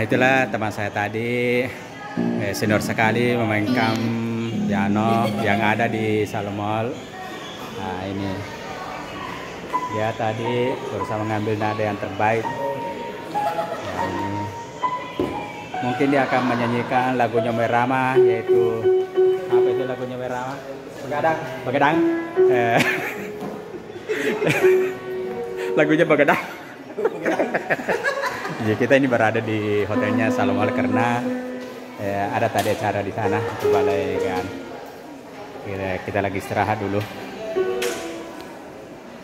Itulah teman saya tadi, senior sekali memainkan piano yang ada di Salomon. Nah ini dia tadi berusaha mengambil nada yang terbaik. Ya, ini. Mungkin dia akan menyanyikan lagunya Merama, yaitu apa itu lagunya Merama? Begadang. Begadang. Lagunya Begadang. Ya, kita ini berada di hotelnya Salomon karena ada tadi acara di sana di balai kan. Kita lagi istirahat dulu.